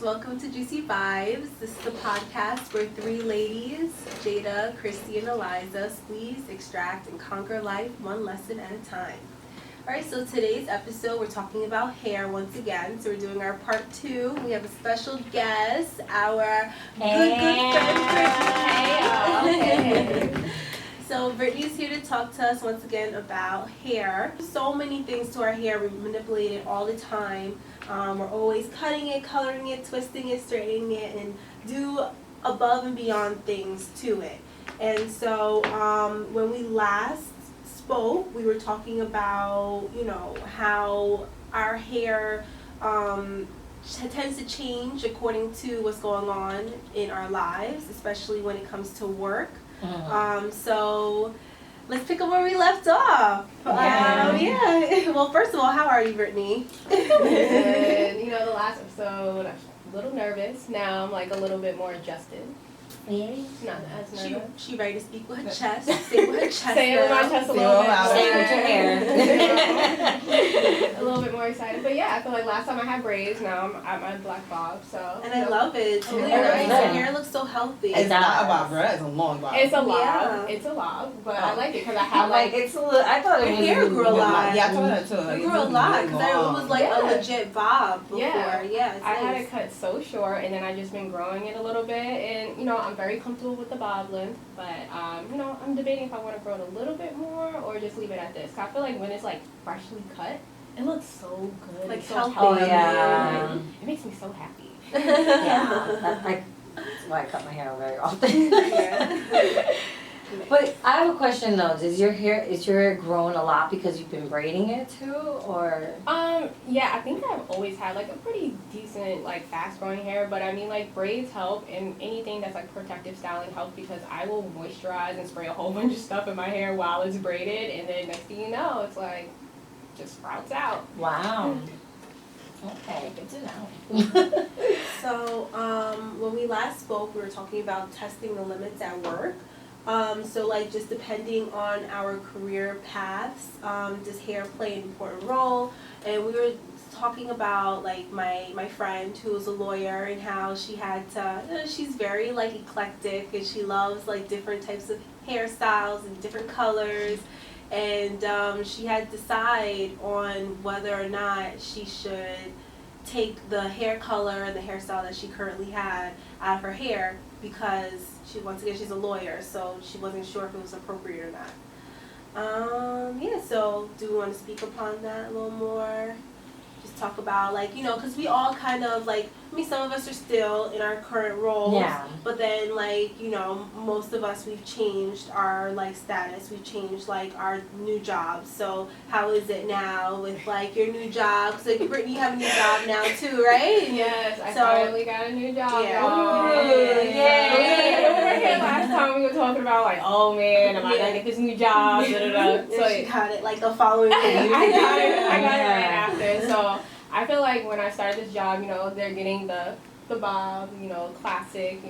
Welcome to Juicy Vibes. This is the podcast where three ladies, Jada, Christy, and Eliza, squeeze, extract, and conquer life one lesson at a time. Alright, so today's episode we're talking about hair once again. So we're doing our part 2. We have a special guest, our good friend Brittany. So Brittany's here to talk to us once again about hair. So many things to our hair. We manipulate it all the time. We're always cutting it, coloring it, twisting it, straightening it, and do above and beyond things to it. And so when we last spoke, we were talking about, how our hair tends to change according to what's going on in our lives, especially when it comes to work. So let's pick up where we left off. Well, first of all, how are you, Brittany? Good. The last episode, I was a little nervous. Now I'm a little bit more adjusted. Yeah. Not as nervous. She ready to speak with her chest. Say with her chest. Say it with my chest a little bit. Say it with your hair. A little bit more excited. But yeah, I feel like last time I had braids, now I'm at my black bob. So. And I love it. It's really nice. nice. Your hair looks so healthy. It's not a bob, bro. It's a long bob. It's a lob. Yeah. It's a lob, but I like it because I have it's a little. I thought it Your was hair grew a lot. Yeah, I told her too. It grew a lot because it was like a legit bob before. Yeah, it's I nice. had it cut so short, and then I just been growing it a little bit, and I'm very comfortable with the bob length, but I'm debating if I want to grow it a little bit more or just leave it at this. 'Cause I feel like when it's freshly cut, it looks so good. Like it's so healthy. Oh yeah. It makes me so happy. Yeah. That's why I cut my hair very often. But I have a question though. Is your hair growing a lot because you've been braiding it too, or? Yeah, I think I've always had a pretty decent fast growing hair, but I mean braids help, and anything that's protective styling helps because I will moisturize and spray a whole bunch of stuff in my hair while it's braided, and then next thing you know, it's just sprouts out. Wow. Okay, good to know. So when we last spoke, we were talking about testing the limits at work. So just depending on our career paths, does hair play an important role? And we were talking about my friend who was a lawyer and how she had to, she's very eclectic and she loves different types of hairstyles and different colors. And she had to decide on whether or not she should take the hair color and the hairstyle that she currently had out of her hair because she's a lawyer, so she wasn't sure if it was appropriate or not. So do we want to speak upon that a little more? Just talk about because we all kind of some of us are still in our current roles, but then most of us, we've changed our status, we've changed our new jobs. So how is it now with your new job? So Brittany, you have a new job now too, right? Yes, I finally got a new job. Yeah. Yeah. Last time we were talking about oh man, am I gonna get this new job? Da, da, da. So she got it the following week. I got it right after. So I feel like when I started this job, they're getting the bob, classic,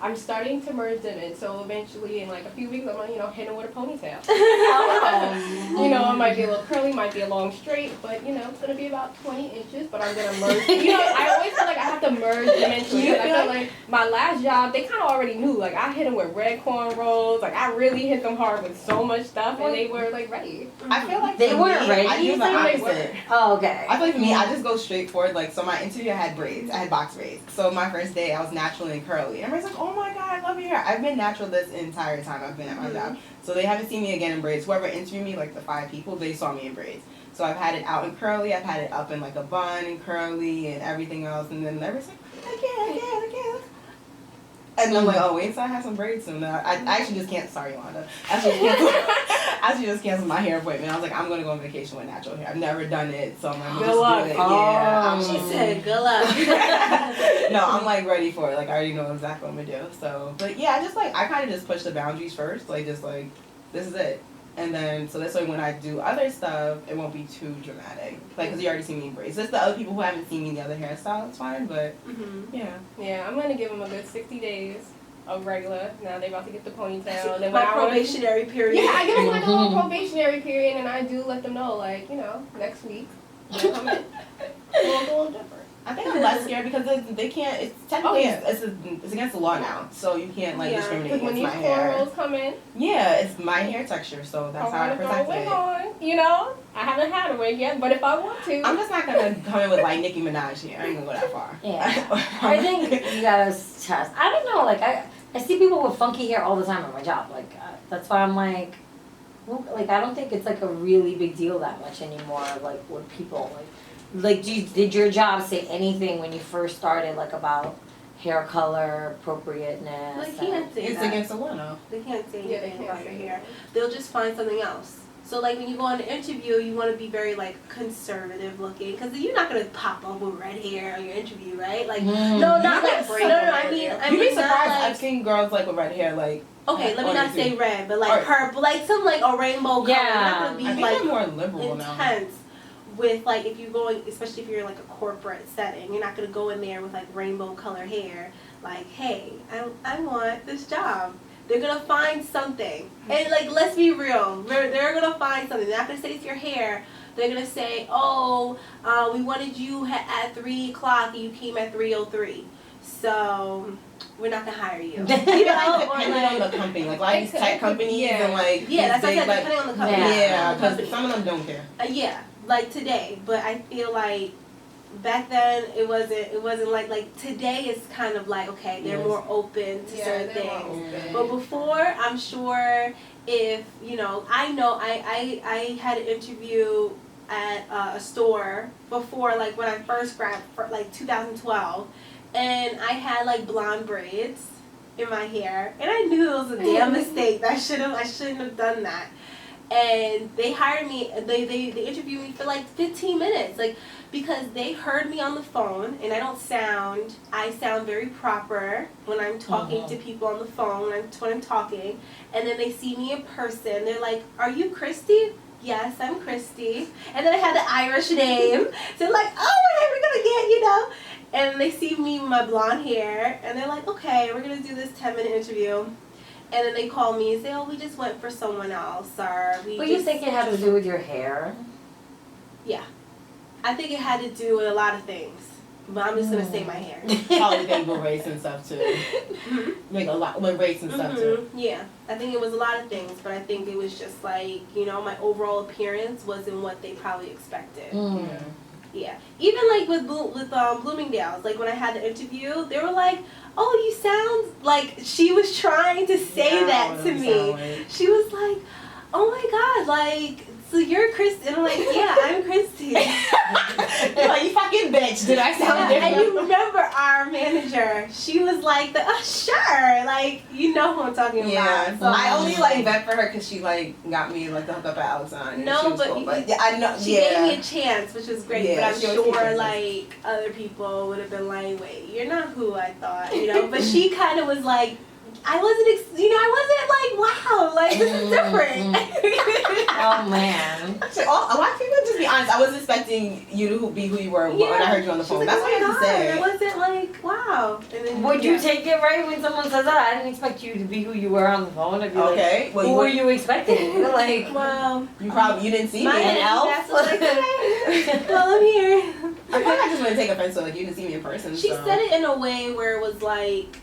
I'm starting to merge them in. So eventually, in a few weeks, I'm gonna, hit them with a ponytail. It might be a little curly, might be a long straight, but it's gonna be about 20 inches. But I'm gonna merge. I always feel like I have to merge them into it. I feel like my last job, they kind of already knew. I hit them with red cornrows. I really hit them hard with so much stuff, and they were ready. I feel like They weren't ready. I do the opposite. Oh, okay. I feel like for me, I just go straight forward. So my interview, I had braids. I had box braids. So my first day, I was naturally and curly. And everybody's oh my god, I love your hair. I've been natural this entire time I've been at my job. So they haven't seen me again in braids. Whoever interviewed me, the 5 people, they saw me in braids. So I've had it out in curly. I've had it up in a bun and curly and everything else. And then everybody's I can't. And I'm oh wait, so I have some braids soon. I actually just can't. Sorry, Yolanda. I actually just canceled my hair appointment. I was I'm going to go on vacation with natural hair. I've never done it, so I'm good luck. Do it. Oh. She said, good luck. No, I'm ready for it. I already know exactly what I'm gonna do. So, but yeah, I kind of just push the boundaries first. This is it. And then, so this way when I do other stuff, it won't be too dramatic. Because you already see me in braids. Just the other people who haven't seen me in the other hairstyle, it's fine, but yeah. Yeah, I'm going to give them a good 60 days of regular. Now they're about to get the ponytail. Then My probationary period. Yeah, I give them a little probationary period, and I do let them know, next week, they'll come in. We'll go a little different. I think I'm less scared because they can't. It's technically it's against the law now, so you can't like discriminate When against these my hair. cornrows come in, Yeah, it's my hair texture, so that's how I throw a protect wig it. on. You know, I haven't had a wig yet, but if I want to, I'm just not gonna come in with like Nicki Minaj here. I ain't gonna go that far. Yeah. I think you gotta test. I don't know, like I see people with funky hair all the time at my job. Like that's why I'm like, well, like I don't think it's like a really big deal that much anymore. Like with people like did your job say anything when you first started like about hair color appropriateness? They can't say It's that. against the law, no. They can't say Yeah, they anything can't about say your hair. anything. They'll just find something else. So like when you go on an interview, you want to be very like conservative looking, because you're not gonna pop up with red hair on your interview, right? Like no, not like bring no. up I red mean, hair. I You'd be mean not surprised. like. I've seen girls like with red hair, like. Okay, let me on not say YouTube. red, but like Or- purple, like some like a rainbow color. Yeah. You're not gonna be I think like they're more liberal now. intense with like if you're going, especially if you're in like a corporate setting, you're not gonna go in there with like rainbow color hair. Like, hey, I want this job. They're gonna find something, and like let's be real, they're gonna find something. They're not gonna say it's your hair. They're gonna say, oh, we wanted you at 3:00 and you came at 3:03, so we're not gonna hire you. You know, Depending on the company, like a lot of these tech companies and like yeah, that's what I these said. big, Depending on the company. yeah, because Company. some of them don't care. Yeah, like today, but I feel like back then it wasn't like today is kind of like okay, they're Yes. more open to certain they're more things. open. But before, I'm sure if I had an interview at a store before, like when I first grabbed for like 2012, and I had like blonde braids in my hair, and I knew it was a damn mistake. I shouldn't have done that. And they hired me. They interviewed me for like 15 minutes, like because they heard me on the phone, and I sound very proper when I'm talking to people on the phone. When I'm talking, and then they see me in person. They're like, "Are you Christy?" Yes, I'm Christy. And then I had the Irish name. So like, oh, we're gonna get, And they see me with my blonde hair, and they're like, okay, we're gonna do this 10-minute interview. And then they call me and say, oh, we just went for someone else, or But you think it had to do with your hair? Yeah. I think it had to do with a lot of things. But I'm just gonna say my hair. Probably think with race and stuff too. Like a lot with race and stuff too. Yeah. I think it was a lot of things, but I think it was just like, my overall appearance wasn't what they probably expected. Mm. Yeah. Yeah. Even like with Bloomingdale's, like when I had the interview, they were like, oh, you sound like, she was trying to say that to me. She was like, oh my God, like, so you're Christy. And I'm like, yeah, I'm Christy. You're like, you fucking bitch. Did I sound different? And you remember our manager, she was like, sure, like, you know who I'm talking Yeah, about. So I only like vet for her because she like got me like the hook up at Alexander. No, she was but cool. you- But yeah, I know. she gave me a chance, which was great, Yeah, but I'm she always gives sure chances. like other people would have been like, wait, you're not who I thought, But she kind of was like, I wasn't like, wow, like this is different. Oh man. Actually, a lot of people just be honest. I was expecting you to be who you were when I heard you on the She phone. was That's like, what you oh have my to God, say. I wasn't like, wow. And then, Would you take it right when someone says that? I didn't expect you to be who you were on the phone. I'd be Okay. like, Well, who were you expecting? Like, Well, you didn't see me. my an energy elf? back was like, okay, well, I'm here. I feel like I just want to take offense to like you didn't see me in person. She so. said it in a way where it was like,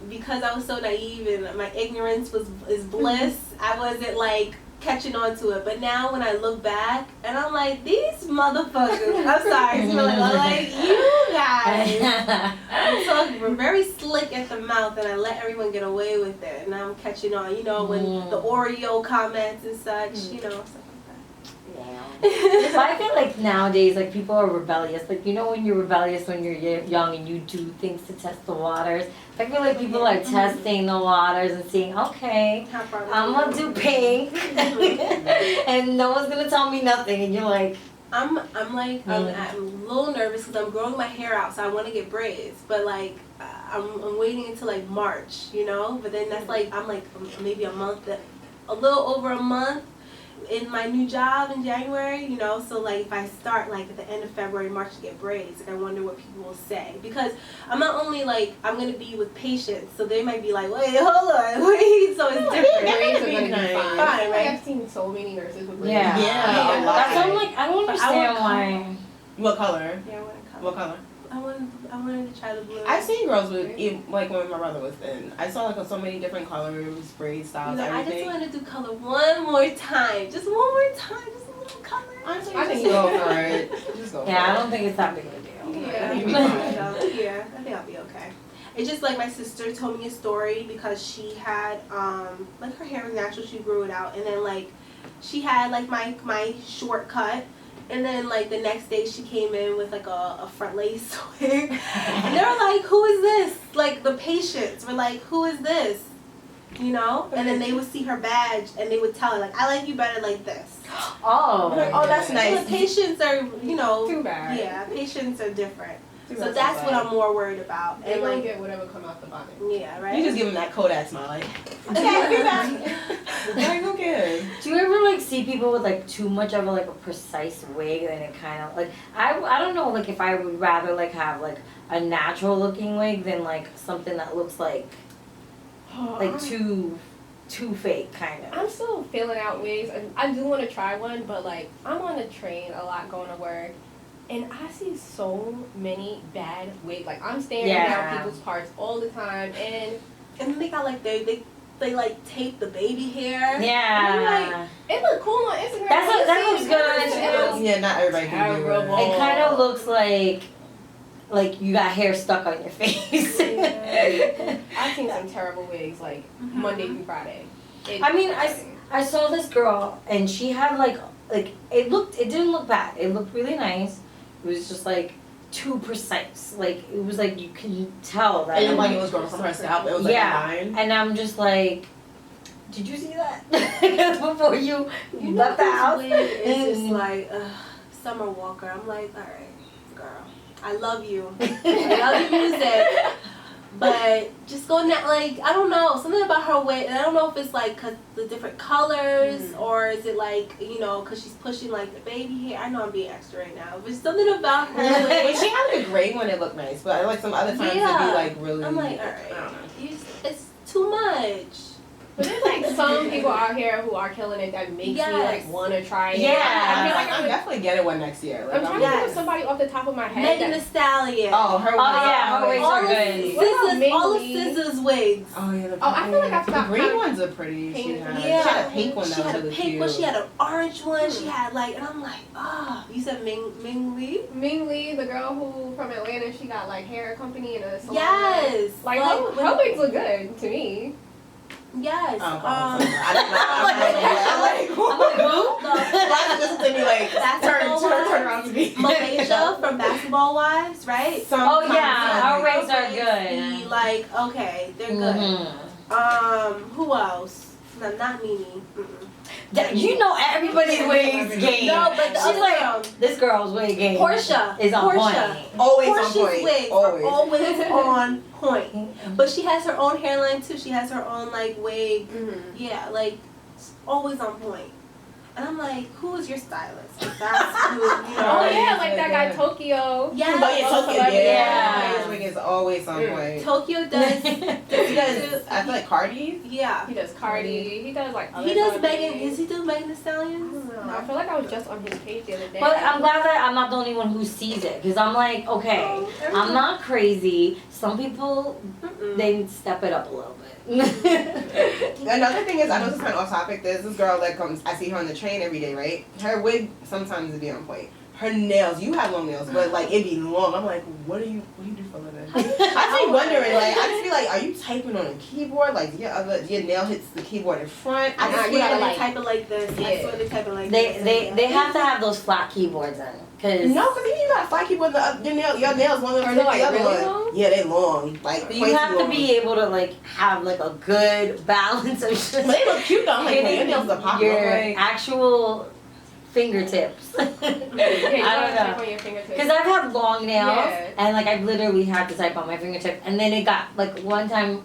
because I was so naive and my ignorance is bliss, I wasn't like catching on to it. But now when I look back and I'm like, these motherfuckers, I'm sorry, I'm like, you guys. We're very slick at the mouth, and I let everyone get away with it. And now I'm catching on, when the Oreo comments and such, stuff like But I feel like nowadays, like people are rebellious. Like when you're rebellious when you're young and you do things to test the waters. I feel like people are testing the waters and seeing, okay, that. I'm gonna do pink, and no one's gonna tell me nothing. And you're like, I'm a little nervous because I'm growing my hair out, so I want to get braids. But like, I'm waiting until like March, But then that's like I'm like maybe a little over a month in my new job in January, So like if I start like at the end of February, March to get braids, like I wonder what people will say, because I'm not only like I'm gonna be with patients, so they might be like, wait, hold on, wait, so it's different. Braids are be gonna be nice. fine. Fine, right? I've seen so many nurses with braids. yeah, Yeah, a lot. That's why I'm like, I don't But I understand want why. What color? Yeah, I want to color. What color? I I wanted to try the blue. I've seen girls with, like when my brother was in. I saw like so many different colors, braid styles, I everything. just wanted to do color one more time. Just one more time. Just a little color. Honestly, I think you go for it. Just go for it. Yeah, I don't think it's that big of a deal. Yeah, I think you'll be fine. yeah, I think I'll be okay. It's just like my sister told me a story because she had like her hair was natural, she grew it out, and then like she had like my short cut, and then like the next day she came in with like a front lace wig, and they were like, "Who is this?" Like the patients were like, "Who is this?" You know, and then they would see her badge and they would tell her like, "I like you better like this." Oh. Oh, that's So nice. the patients are, you know, Too bad. yeah, patients are different. Too So bad, that's too what bad. I'm more worried about. They And gonna like, get whatever come out the bonnet. yeah, right. You just give them that Kodak smile, like, okay, be back. Like, who cares? Do you ever like see people with like too much of a like a precise wig and it kind of like I don't know like if I would rather like have like a natural looking wig than like something that looks like too fake kind of. I'm still feeling out wigs. I do want to try one, but like I'm on the train a lot going to work, and I see so many bad wigs. Like I'm staring down people's parts all the time, and And then they got like they like tape the baby hair. Yeah. it look cool on Instagram. That looks good. It looks Yeah, not everybody can do terrible. it. It kind of looks like you got hair stuck on your face. Yeah. I've seen some terrible wigs like Mhm. Monday through Friday. I mean, I saw this girl and she had like it didn't look bad. It looked really nice. It was just like too precise. Like it was like you can tell that. And then like it was growing from her scalp, it was like a line. And I'm just like, did you see that before you You know left the house? wig is just like Summer Walker. I'm like, all right, girl, I love you. I love your music. But just going that, like, I don't know, something about her wig, and I don't know if it's like cause the different colors, or is it like, you know, cause she's pushing like the baby hair. I know I'm being extra right now, but something about her When wig. she had like a gray one, it looked nice, but like some other times it'd be like really. I'm like, I alright, don't know. it's too much. But there's like some people out here who are killing it that makes me like want to try it. Yeah. I feel like I'm definitely getting one next year. Like, I'm trying to think of somebody off the top of my head. Megan Thee that- Stallion. Oh, her. Oh yeah, her wigs all are of good. What about Scissors, all of Mindy? Scissors wigs. Oh yeah. The I feel like I the stopped green kind of ones are pretty. She pink. had. Yeah. She had a pink one She that was had a really pink cute. one, she had an orange one, she had like, and I'm like, you said Ming Lee? Ming Lee, the girl who from Atlanta, she got like hair company and a salon. Yes. Like her wigs look good to me. Yes. Oh, I don't know. I'm like, who? Just to be like, turn around to me. Malaysia from Basketball Wives, right? Oh yeah, her wigs are Be good. like, okay, they're good. Mhm. Who else? No, not Mimi. You know everybody's wigs game. No, but the She's other like, girl, this girl's wig game Portia, is on Portia. point. Always Portia's on point. wigs Always. are always on point. But she has her own hairline too. She has her own like wig. Mm-hmm. Yeah, like always on point. And I'm like, who is your stylist? Like, that's who, you know. Oh yeah, like that guy Tokyo. Yes. But yeah, Tokyo, Yeah. his wig is always on point. Tokyo does. He does. I feel like Cardi. Yeah. He does Cardi. He does like other He does companies. Megan. Is he doing Megan Thee I Stallion? don't know. I feel like I was just on his page the other day. But I'm glad that I'm not the only one who sees it, because I'm like, okay, I'm not crazy. Some people, they step it up a little bit. Another thing is, I know this is kind of off topic. There's this girl that comes. I see her on the train every day, right? Her wig sometimes would be on point. Her nails, you have long nails, but like it be long. I'm like, what do you do for a living? I just be wondering, like, I just be like, are you typing on a keyboard? Like your nail hits the keyboard in front. I Nah, just you gotta, they like- type it like this. I Yeah. swear they type it like this. They have to have those flat keyboards in, because No, because you got a flat keyboard. Your nails long enough Are to they, hit the like, other really one. long? Yeah, they long. Like you have to be able to like have like a good balance of just But they look cute though. I'm like, man, your nails are popping. your I'm like, actual fingertips. yeah, you I gotta don't type know. on your fingertips. Because I've had long nails, Yeah. and like I've literally had to type on my fingertip, and then it got like one time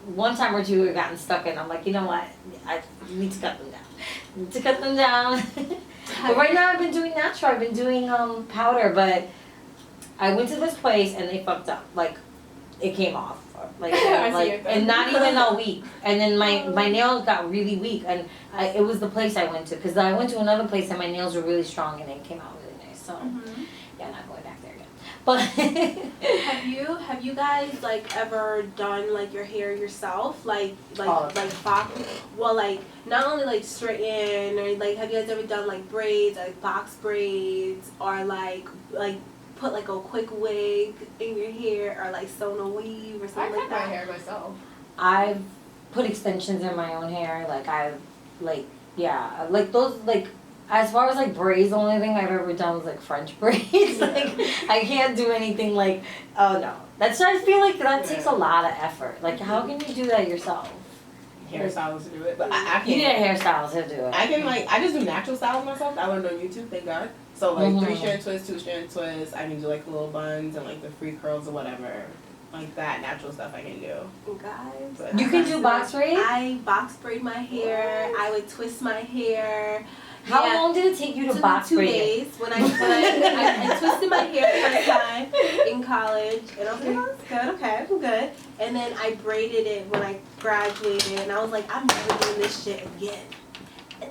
or two it gotten stuck in. I'm like, you know what? I need to cut them down. Need to cut them down. But right now I've been doing natural. I've been doing powder, but I went to this place and they fucked up. Like it came off. Like, I see like it. and not even a week. And then my nails got really weak, and it was the place I went to, because I went to another place and my nails were really strong and it came out really nice. So yeah, I'm not going back there again. But Have you guys like ever done like your hair yourself? Like box, well, like not only like straighten, or like have you guys ever done like braids, like box braids, or like put like a quick wig in your hair, or like sewn a weave or I something cut like my that? hair myself. I've put extensions in my own hair. Like like those like. As far as like braids, the only thing I've ever done was like French braids. Like I can't do anything like, oh no. I feel like that takes a lot of effort. Like how can you do that yourself? Hairstylists to do it, but I You can't. need a hairstylist to do it. I can I just do natural styles myself. I learned on YouTube, thank God. So like 3-strand twist, 2-strand twist. I can do like the little buns and like the free curls or whatever. Like that natural stuff I can do. Guys, But You can do box braids? I box braid my hair. I would twist my hair. How Yeah. long did it take you to Took box me 2 braid it? days when I twisted my hair the first time in college, and I was like, oh, that's good, okay, I'm good. And then I braided it when I graduated, and I was like, I'm never doing this shit again.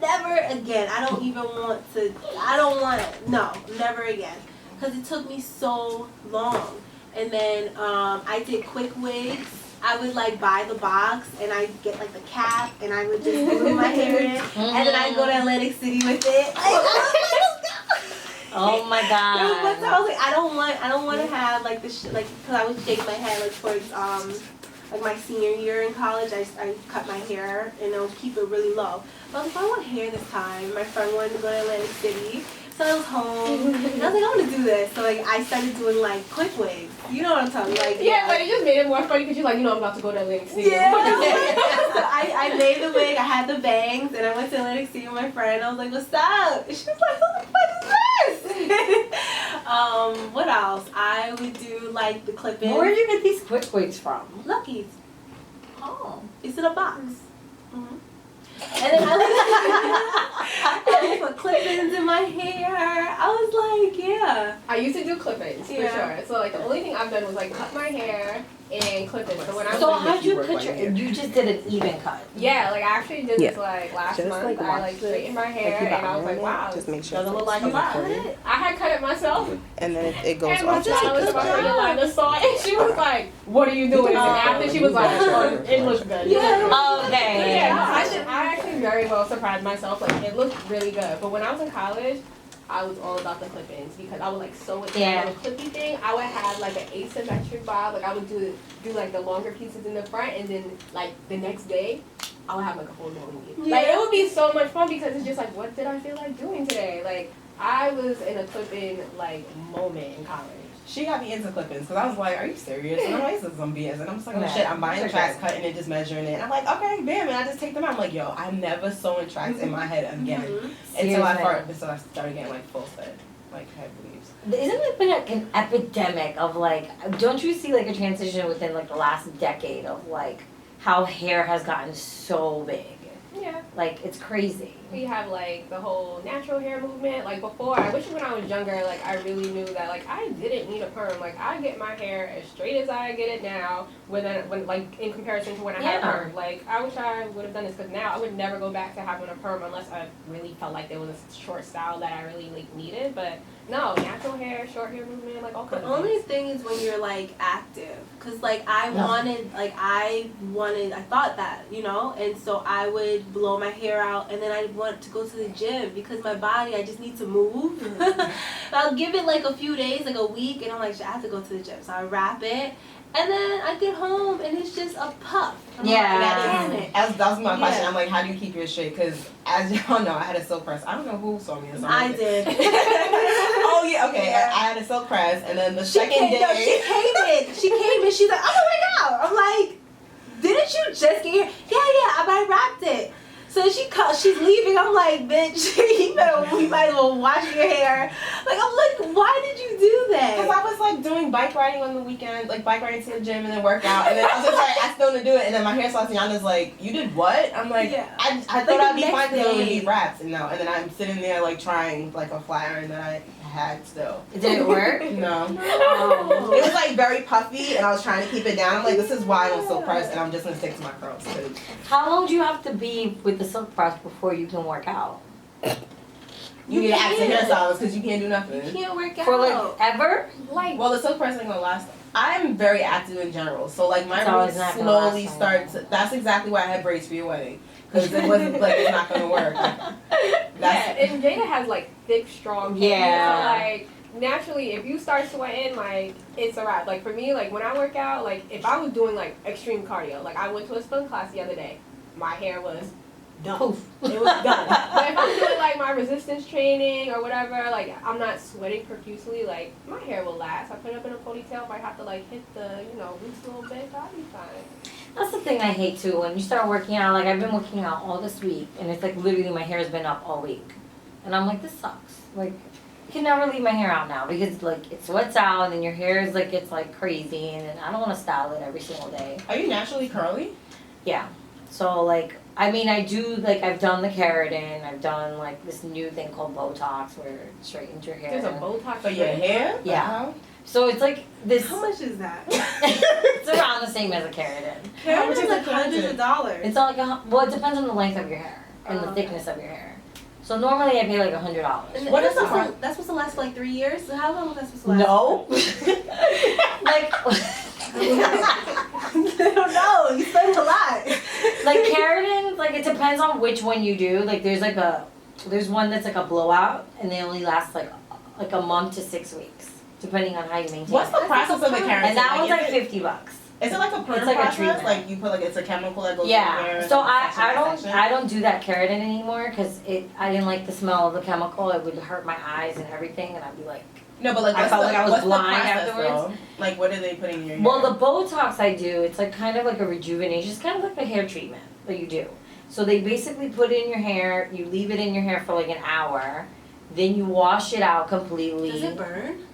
Never again. I don't even want to. I don't want it. No, never again. Because it took me so long. And then I did quick wigs. I would like buy the box and I'd get like the cap and I would just glue my hair in, and then I'd go to Atlantic City with it. Oh my There was one god. time I was like, I don't want to have like this like, because I would shave my head like towards like my senior year in college. I cut my hair and I would keep it really low. But I was like, I want hair this time. My friend wanted to go to Atlantic City, so I was home and I was like, I want to do this. So like I started doing like quick wigs. You know what I'm talking about? Like Yeah, but it just made it more funny because you're like, I'm about to go to Atlantic City. Yeah. So I made the wig, I had the bangs, and I went to Atlantic City with my friend. I was like, what's up? And she was like, who the fuck is this? What else? I would do like the clip-ins. Where did you get these quick wigs from? Lucky's. Oh. It's in a box. Mm-hmm. And then I would put clip-ins in my hair. I was like, yeah. I used to do clip-ins for Yeah. sure. So like the only thing I've done was like cut my hair and clip-ins. So when I was So like, how'd you work cut like your? here. You just did an even cut. yeah, like I actually did this Yeah. like last Just, month. like, I watch like it. straightened my hair Like, you and I was like, iron it, wow, just make sure doesn't it's look like a like box. recorded. I had cut it myself. And then it goes And my off. stylist about to line the saw and she was like, what are you doing? And after she was like, oh, it looks good. Yeah. Okay. Yeah, no, I actually very well surprised myself. Like, it looked really good. But when I was in college, I was all about the clip-ins because I was like so into Yeah. the clippy thing. I would have like an asymmetric bob. Like I would do like the longer pieces in the front, and then like the next day, I would have like a full long weave. Like Yeah. it would be so much fun because it's just like, what did I feel like doing today? Like I was in a clip-in like moment in college. She got me into clip-ins because I was like, are you serious? And I'm like, this is some BS. And I'm just like, oh Yeah. shit, I'm buying For tracks, sure. cutting it, just measuring it. I'm like, okay, bam, and I just take them out. I'm like, yo, I'm never sewing tracks in my head again until I started getting like full set, like head weaves. Isn't it been like an epidemic of like? Don't you see like a transition within like the last decade of like how hair has gotten so big? Yeah. Like it's crazy. We have like the whole natural hair movement. Like before, I wish when I was younger, like I really knew that like I didn't need a perm. Like I get my hair as straight as I get it now. When like in comparison to when I had a Yeah. perm, like I wish I would have done this because now I would never go back to having a perm unless I really felt like there was a short style that I really like needed. But no, natural hair, short hair movement, like all kinds The of only things. thing is when you're like active, cause like I No. I thought that, you know, and so I would blow my hair out, and then I want to go to the gym because my body, I just need to move. I'll give it like a few days, like a week, and I'm like, I have to go to the gym, so I wrap it, and then I get home and it's just a puff. I'm Yeah. like, damn it. That was my question. Yeah. I'm like, how do you keep yours straight? Because as y'all know, I had a silk press. I don't know who saw me. Or something. I did. Oh yeah, okay. Yeah. I had a silk press, and then the She second came, day. no, she came in, she's like, oh my god. I'm like, didn't you just get here? Yeah, but I wrapped it. So she's leaving. I'm like, bitch, you might as well wash your hair. Like, I'm like, why did you do Because that? I was like doing bike riding on the weekend, like bike riding to the gym and then work out, and then I was just like, I still to do it, and then my hairstylist Yana's like, you did what? I'm like, Yeah. I thought Like I'd the be next fine because it would day. be wraps, and no, and then I'm sitting there like trying like a flat iron that I had still. Did it work? No. Oh. It was like very puffy, and I was trying to keep it down. I'm like, this is why I don't silk press, and I'm just gonna stick to my curls. 'Cause How long do you have to be with the silk press before you can work out? you need to ask the hairstylist because you can't do nothing. You can't work out. For like ever? Like, Well, the silk press ain't gonna last. I'm very active in general, so like my It's always roots not gonna slowly last start to. That's exactly why I had braids for your wedding, because it wasn't like it's not gonna work. yeah, That's and Jada has like thick, strong hair. Yeah. So like naturally, if you start sweating, like it's a wrap. Like for me, like when I work out, like if I was doing like extreme cardio, like I went to a spin class the other day, my hair was done. Poof. It was done. But if I'm doing like my resistance training or whatever, like I'm not sweating profusely, like my hair will last. I put it up in a ponytail. If I have to like hit the, roots a little bit, I'll be fine. That's the thing I hate too, when you start working out, like I've been working out all this week, and it's like literally my hair's been up all week. And I'm like, this sucks. Like, I can never leave my hair out now, because like it sweats out, and then your hair is like, it's like crazy, and then I don't want to style it every single day. Are you naturally curly? Yeah. So like, I mean, I do, like, I've done the keratin, I've done like this new thing called Botox where it straightens your hair. There's a Botox For your hair? Yeah. So it's like this. How much is that? It's around the same as a keratin. How much is Keratin's like a hundreds keratin? of dollars. It's all like well, it depends on the length of your hair and the Oh, okay. thickness of your hair. So normally I pay like $100. And What is that's the supposed to- that's supposed to last for like 3 years? So how long was that supposed to last? No. like I don't know. You spend a lot. like keratin, like it depends on which one you do. Like there's one that's like a blowout, and they only last like a month to 6 weeks, depending on how you maintain What's the it. process of the keratin? And that one's like is it- $50. Is it like a perm It's like a process? treatment. Like you put like it's a chemical that goes in your hair. Yeah. So and section by section? I don't do that keratin anymore because I didn't like the smell of the chemical. It would hurt my eyes and everything, and I'd be like. No, but like I what's felt the, like I was what's blind the process, afterwards. though? Like what are they putting in your hair? Well, the Botox I do, it's like kind of like a rejuvenation. It's kind of like a hair treatment that you do. So they basically put it in your hair, you leave it in your hair for like an hour, then you wash it out completely. Does it burn?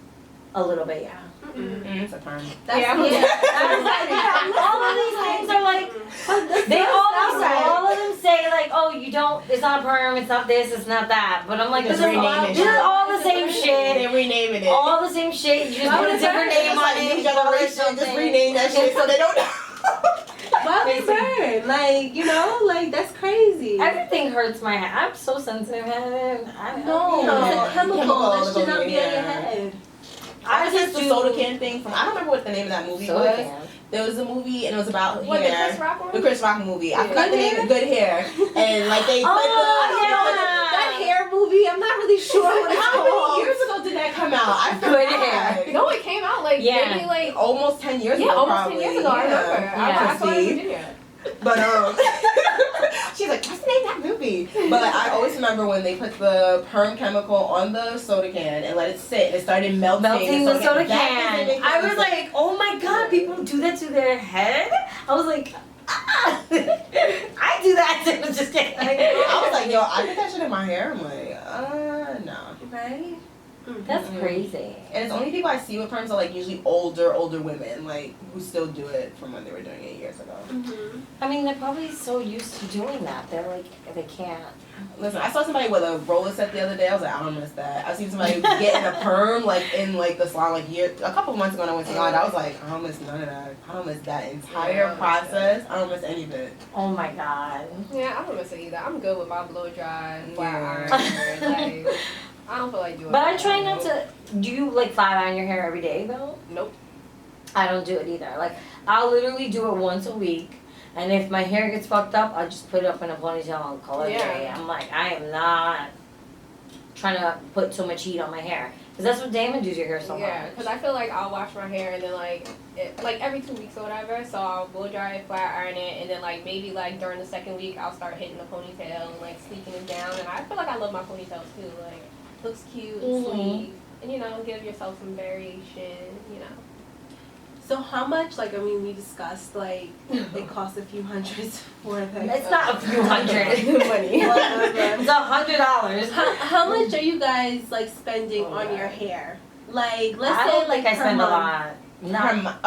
A little bit, yeah. It's a perm. That's Yeah. All of these things are like, all of them say like, oh, you don't, it's not a perm, it's not this, it's not that. But I'm like, Just this is rename it. all the same shit. They're renaming it. All the same shit. You just Why put a would it different burn? name on it. You call it Just something. rename that shit so they don't know. Why would it burn? Like, like that's crazy. Everything hurts my head. I'm so sensitive head. I No, Yeah. it's a chemical. Chemical That should goes not in be your on your hair. head. I just the soda can thing from I don't remember what the name of that movie Soda was. can. There was a movie and it was about What, the hair. Chris Rock one? The Chris Rock movie. I Yeah. forgot the name of Good Hair. And like they put That hair movie, I'm not really sure what it's How called. many years ago did that come out? I Good forgot. Hair. No, it came out like Yeah. maybe like Almost 10 years ago, almost probably. 10 years ago. I remember. Yeah. I saw it in Virginia. But she's like, what's the name of that movie? But like, I always remember when they put the perm chemical on the soda can and let it sit and it started melting The soda That doesn't can. make I any was sense. like, oh my god, people do that to their head? I was like, ah. I do that too. Just kidding. I was like, yo, I did that shit in my hair. I'm like, no. Right? That's Mhm. crazy. And it's only people I see with perms are like usually older women, like who still do it from when they were doing it years ago. Mm-hmm. I mean, they're probably so used to doing that. They're like, they can't. Listen, I saw somebody with a roller set the other day. I was like, I don't miss that. I seen somebody getting a perm like in like the salon like a couple of months ago when I went to salon. I was like, I don't miss none of that. I don't miss that entire process. I don't miss any of it. Oh my god. Yeah, I don't miss it either. I'm good with my blow dry, flat Yeah. iron. Like, I don't feel like doing But I that. try not to. Do you like flat iron your hair every day though? Nope. I don't do it either. Like, I'll literally do it once a week. And if my hair gets fucked up, I'll just put it up in a ponytail and call it a day. I'm like, I am not trying to put so much heat on my hair. Because that's what damages your hair so Yeah, much. because I feel like I'll wash my hair and then like every 2 weeks or whatever. So I'll blow dry it, flat iron it, and then like maybe like during the second week I'll start hitting the ponytail and like sleeking it down. And I feel like I love my ponytail too. Like looks cute and sleek, and give yourself some variation. So how much, like, I mean, we discussed, like, it costs a few hundreds for the... It's not a few hundred. Money. It's $100. How much are you guys, like, spending Oh, on God. your hair? Like, let's I say, don't like, think I per spend a month. lot.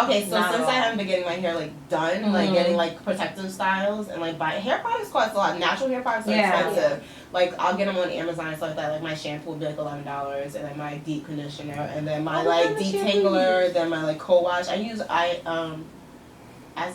Okay, so not since at I all. haven't been getting my hair like done, like Mhm. getting like protective styles and like buying hair products cost a lot. Natural hair products are Yeah. expensive. Like I'll get them on Amazon and stuff like that. Like my shampoo will be like $11, and then my deep conditioner, and then my Oh, what like kind of shampoo detangler, then my like co-wash. I use as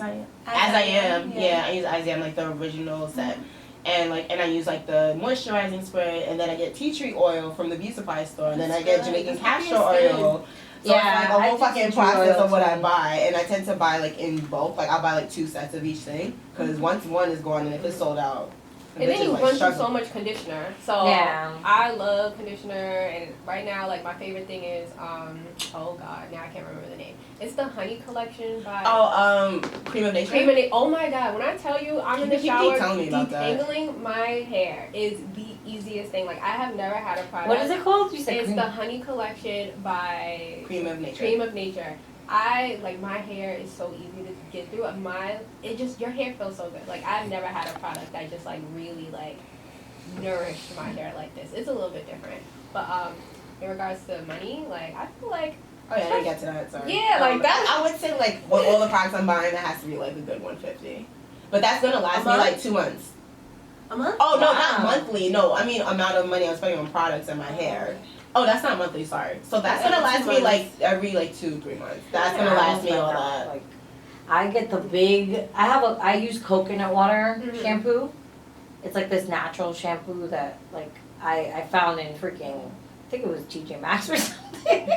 I am. Yeah, I use I am like the original set. and I use like the moisturizing spray, and then I get tea tree oil from the beauty supply store, and then I get Jamaican castor oil. So Yeah, it's like a whole I fucking do tea tree process oil of what too. I buy, and I tend to buy like in bulk. Like I'll buy like 2 sets of each thing, because once one is gone, and if it's sold out, And then you run through so much conditioner. So Yeah. I love conditioner, and right now, like my favorite thing is oh god, now I can't remember the name. It's the Honey Collection by Cream of Nature. Cream of Oh my god, when I tell you I'm in the You keep shower telling me about that. detangling my hair is the easiest thing. Like I have never had a product. What is it called? You said It's cream. the Honey Collection by Cream of Nature. Cream of Nature. I like my hair is so easy to get through. Your hair feels so good. Like I've never had a product that just like really like nourished my hair like this. It's a little bit different. But in regards to money, like I feel like Oh yeah, I didn't get to that. Sorry. Yeah, like that. I would say like with all the products I'm buying, that has to be like a good 150. But that's gonna last me month? like 2 months. A month? Oh no, Wow. not monthly. No, I mean amount of money I'm spending on products and my hair. Oh, that's not monthly. Sorry. So that's gonna last me like every like 2-3 months. That's gonna last me all that. Like, I get the big. I use coconut water shampoo. It's like this natural shampoo that like I found in freaking, I think it was TJ Maxx or something.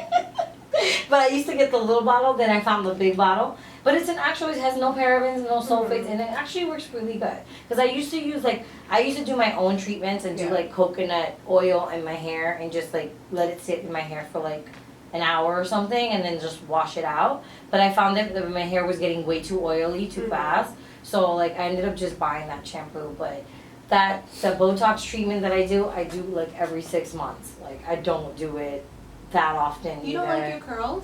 But I used to get the little bottle, then I found the big bottle. But it has no parabens, no sulfates, and it actually works really good. Because I used to do my own treatments and do like coconut oil in my hair and just like let it sit in my hair for like an hour or something and then just wash it out. But I found that my hair was getting way too oily too fast. So like I ended up just buying that shampoo. But the Botox treatment that I do like every 6 months. Like I don't do it that often. You don't like your curls?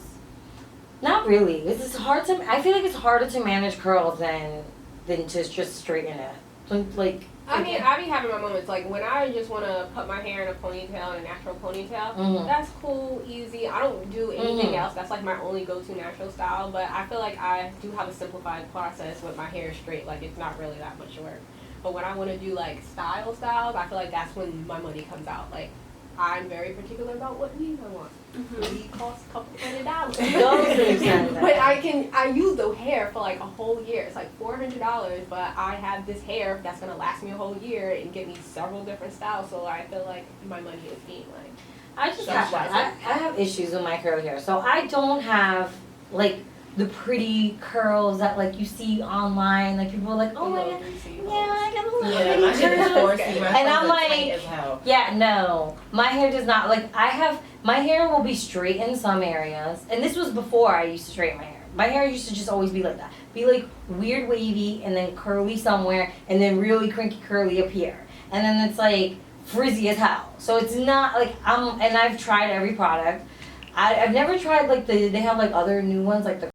Not really. It's hard to. I feel like it's harder to manage curls than to just straighten it. Like. I mean, I be having my moments like when I just want to put my hair in a ponytail, in a natural ponytail. That's cool, easy. I don't do anything else. That's like my only go-to natural style. But I feel like I do have a simplified process with my hair straight. Like it's not really that much work. But when I want to do like styles, I feel like that's when my money comes out. Like I'm very particular about what weave I want. Weave costs a couple $100. But I use the hair for like a whole year. It's like $400, but I have this hair that's gonna last me a whole year and get me several different styles. So I feel like my money is being like. I have issues with my curly hair, so I don't have like the pretty curls that like you see online. Like people are like, oh my god, I got a little pretty curls. And I'm like, yeah, no, my hair does not. Like my hair will be straight in some areas, and this was before I used to straighten my hair. My hair used to just always be like that, be like weird wavy and then curly somewhere, and then really crinky curly up here, and then it's like frizzy as hell. So it's not like and I've tried every product. I've never tried like they have like other new ones like the